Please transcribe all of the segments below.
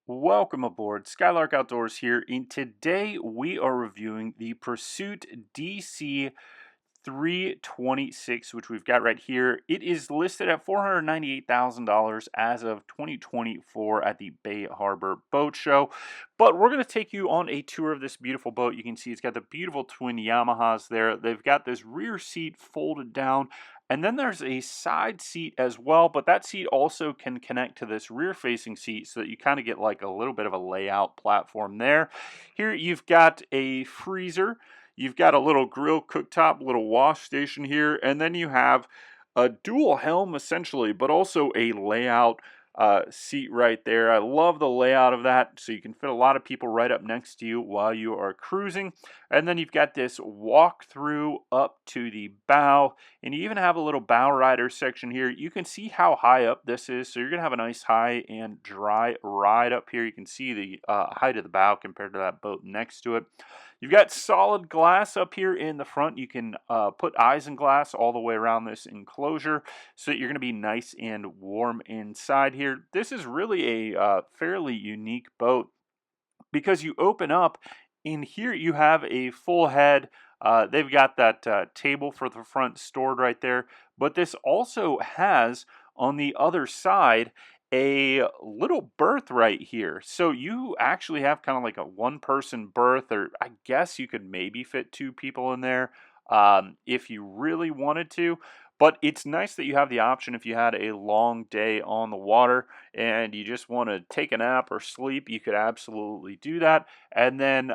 Welcome aboard, Skylark Outdoors here, and today we are reviewing the Pursuit DC 326, which we've got right here. It is listed at $498,000 as of 2024 at the Bay Harbor Boat Show. But we're going to take you on a tour of this beautiful boat. You can see it's got the beautiful twin Yamahas there. They've got this rear seat folded down, and then there's a side seat as well, but that seat also can connect to this rear facing seat so that you kind of get like a little bit of a layout platform there. Here you've got a freezer. You've got a little grill cooktop, little wash station here, and then you have a dual helm essentially, but also a layout seat right there. I love the layout of that, so you can fit a lot of people right up next to you while you are cruising. And then you've got this walk through up to the bow, and you even have a little bow rider section here. You can see how high up this is, so you're going to have a nice high and dry ride up here. You can see the height of the bow compared to that boat next to it. You've got solid glass up here in the front. You can put isinglass all the way around this enclosure so that you're going to be nice and warm inside here. This is really a fairly unique boat because you open up in here you have a full head. They've got that table for the front stored right there, but this also has on the other side a little berth right here. So you actually have kind of like a one-person berth, or I guess you could maybe fit two people in there if you really wanted to. But it's nice that you have the option if you had a long day on the water and you just want to take a nap or sleep, you could absolutely do that. And then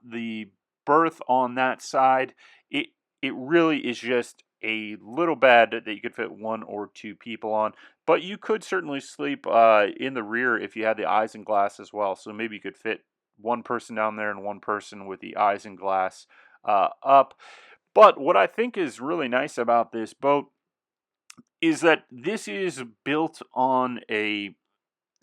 the berth on that side, it really is just a little bed that you could fit one or two people on. But you could certainly sleep in the rear if you had the isinglass as well. So maybe you could fit one person down there and one person with the isinglass up. But what I think is really nice about this boat is that this is built on a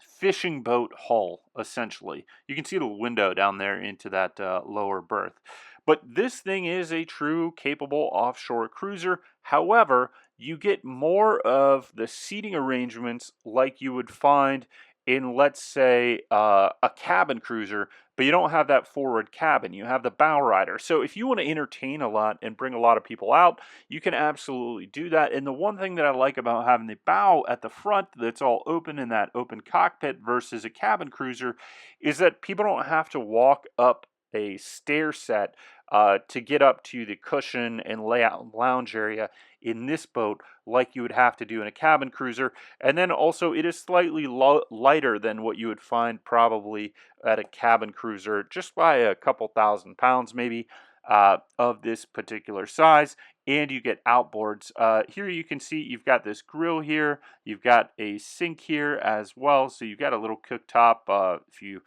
fishing boat hull, essentially. You can see the window down there into that lower berth. But this thing is a true capable offshore cruiser. However, you get more of the seating arrangements like you would find in, let's say, a cabin cruiser, but you don't have that forward cabin. You have the bow rider. So if you want to entertain a lot and bring a lot of people out, you can absolutely do that. And the one thing that I like about having the bow at the front that's all open in that open cockpit versus a cabin cruiser is that people don't have to walk up a stair set to get up to the cushion and layout lounge area in this boat like you would have to do in a cabin cruiser. And then also it is slightly lighter than what you would find probably at a cabin cruiser, just by a couple thousand pounds maybe of this particular size. And you get outboards. Here you can see you've got this grill here. You've got a sink here as well. So you've got a little cooktop. If you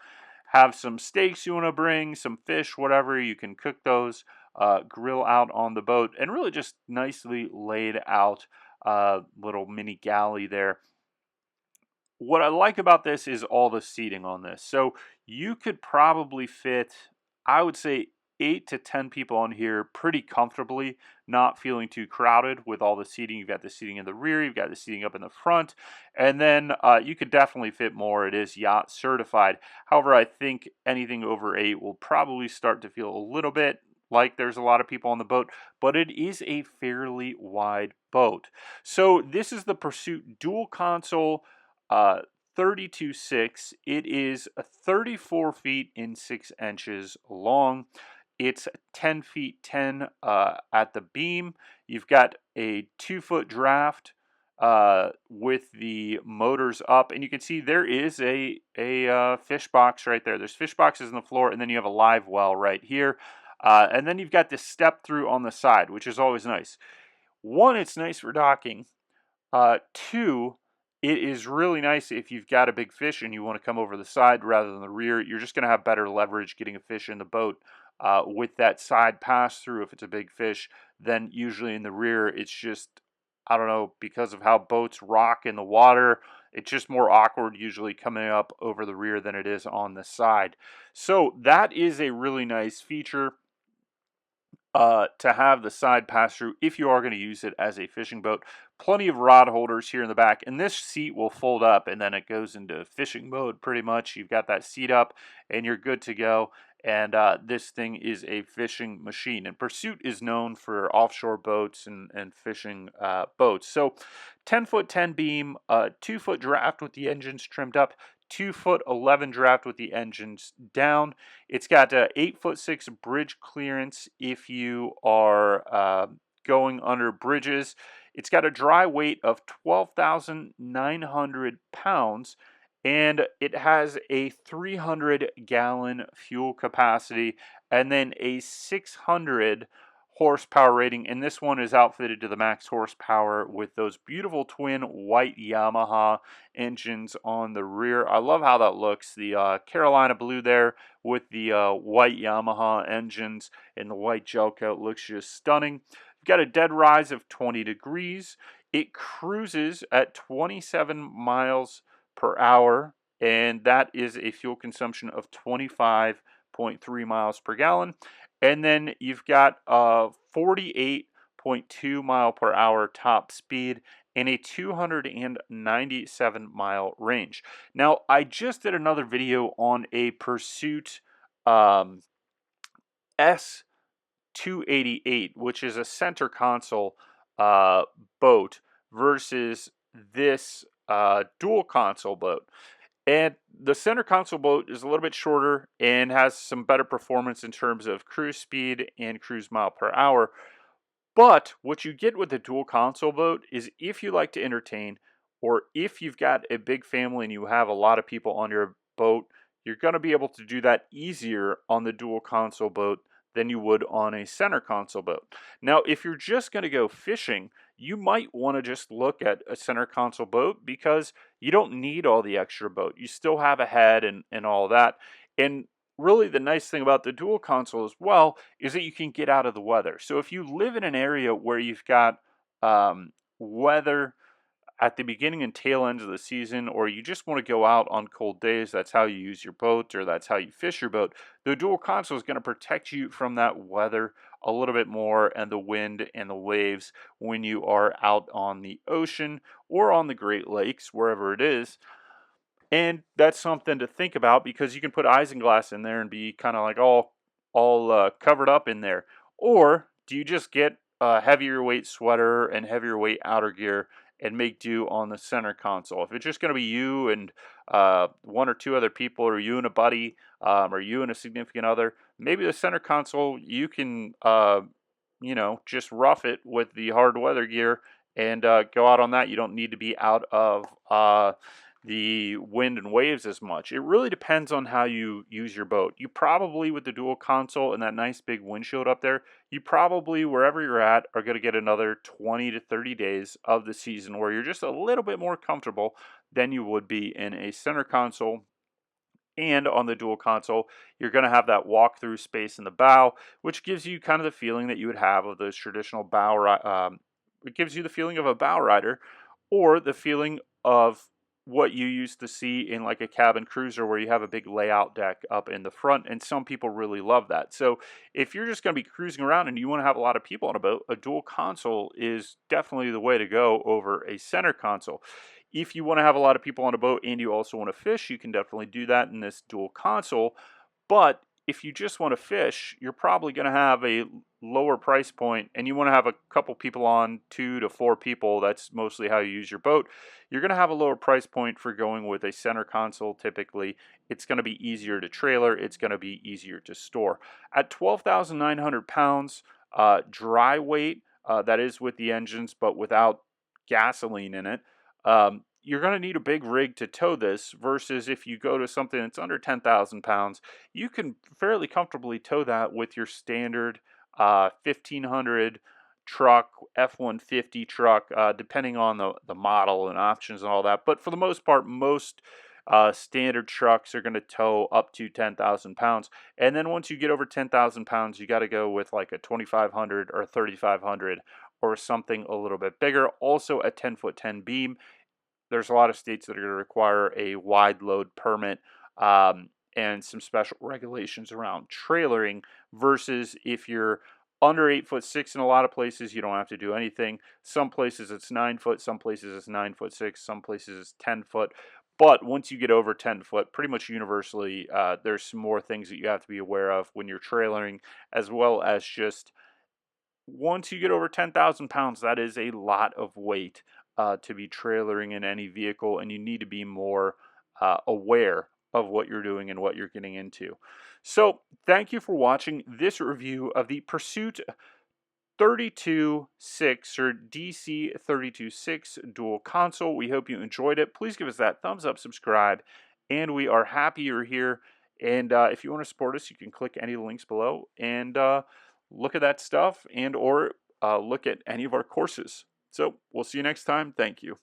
have some steaks you want to bring, some fish, whatever, you can cook those, grill out on the boat, and really just nicely laid out little mini galley there. What I like about this is all the seating on this. So you could probably fit, I would say, 8 to 10 people on here pretty comfortably, not feeling too crowded with all the seating. You've got the seating in the rear, you've got the seating up in the front, and then you could definitely fit more. It is yacht certified. However, I think anything over 8 will probably start to feel a little bit like there's a lot of people on the boat, but it is a fairly wide boat. So this is the Pursuit dual console 32.6. It is 34 feet and 6 inches long. It's 10 feet 10 at the beam. You've got a 2-foot draft with the motors up, and you can see there is a fish box right there. There's fish boxes on the floor, and then you have a live well right here. And then you've got this step through on the side, which is always nice. One, it's nice for docking. Two, it is really nice if you've got a big fish and you want to come over the side rather than the rear. You're just going to have better leverage getting a fish in the boat with that side pass through if it's a big fish than usually in the rear. It's just, I don't know, because of how boats rock in the water, it's just more awkward usually coming up over the rear than it is on the side. So that is a really nice feature. To have the side pass through if you are going to use it as a fishing boat. plenty of rod holders here in the back, and this seat will fold up, and then it goes into fishing mode pretty much. You've got that seat up, and you're good to go. And this thing is a fishing machine. And Pursuit is known for offshore boats and fishing boats. So 10-foot 10 beam, 2-foot draft with the engines trimmed up, 2-foot 11 draft with the engines down. It's got 8-foot 6 bridge clearance if you are going under bridges. It's got a dry weight of 12,900 pounds, and it has a 300-gallon fuel capacity and then a 600 horsepower rating, and this one is outfitted to the max horsepower with those beautiful twin white Yamaha engines on the rear. I love how that looks. The Carolina blue there with the white Yamaha engines and the white gel coat looks just stunning. You've got a dead rise of 20 degrees. It cruises at 27 miles per hour, and that is a fuel consumption of 25.3 miles per gallon. And then you've got a 48.2 mile per hour top speed and a 297 mile range. Now, I just did another video on a Pursuit S288, which is a center console boat versus this dual console boat. And the center console boat is a little bit shorter and has some better performance in terms of cruise speed and cruise mile per hour. But what you get with the dual console boat is if you like to entertain, or if you've got a big family and you have a lot of people on your boat, you're going to be able to do that easier on the dual console boat than you would on a center console boat. Now, if you're just going to go fishing, you might want to just look at a center console boat because you don't need all the extra boat. You still have a head and all that. And really the nice thing about the dual console as well is that you can get out of the weather. So if you live in an area where you've got weather at the beginning and tail ends of the season, or you just want to go out on cold days, that's how you use your boat or that's how you fish your boat, the dual console is going to protect you from that weather a little bit more and the wind and the waves when you are out on the ocean or on the Great Lakes, wherever it is. And that's something to think about because you can put isinglass in there and be kind of like all covered up in there. Or do you just get a heavier weight sweater and heavier weight outer gear and make do on the center console? If it's just going to be you and one or two other people, or you and a buddy, or you and a significant other, maybe the center console you can just rough it with the hard weather gear and go out on that. You don't need to be out of the wind and waves as much. It really depends on how you use your boat. You probably, with the dual console and that nice big windshield up there, you probably, wherever you're at, are going to get another 20 to 30 days of the season where you're just a little bit more comfortable than you would be in a center console. And on the dual console, you're going to have that walk-through space in the bow, which gives you kind of the feeling that you would have of those traditional bow. It gives you the feeling of a bow rider, or the feeling of what you used to see in like a cabin cruiser where you have a big layout deck up in the front, and some people really love that. So if you're just going to be cruising around and you want to have a lot of people on a boat, a dual console is definitely the way to go over a center console. If you want to have a lot of people on a boat and you also want to fish, you can definitely do that in this dual console. But if you just want to fish, you're probably going to have a lower price point and you want to have a couple people on, 2 to 4 people, that's mostly how you use your boat, you're going to have a lower price point for going with a center console typically. It's going to be easier to trailer, it's going to be easier to store. At 12,900 pounds dry weight, that is with the engines but without gasoline in it, you're going to need a big rig to tow this versus if you go to something that's under 10,000 pounds, you can fairly comfortably tow that with your standard 1500 truck, F-150 truck, depending on the model and options and all that. But for the most part, most standard trucks are going to tow up to 10,000 pounds. And then once you get over 10,000 pounds, you got to go with like a 2,500 or 3,500 or something a little bit bigger. Also a 10-foot 10 beam. There's a lot of states that are going to require a wide load permit and some special regulations around trailering versus if you're Under 8'6" in a lot of places, you don't have to do anything. Some places it's 9 foot, some places it's 9'6", some places it's 10 foot. But once you get over 10 foot, pretty much universally, there's some more things that you have to be aware of when you're trailering, as well as just once you get over 10,000 pounds, that is a lot of weight to be trailering in any vehicle, and you need to be more aware of what you're doing and what you're getting into. So, thank you for watching this review of the Pursuit 32.6 or DC 32.6 dual console. We hope you enjoyed it. Please give us that thumbs up, subscribe, and we are happy you're here. And if you want to support us, you can click any links below and look at that stuff and or look at any of our courses. So we'll see you next time. Thank you.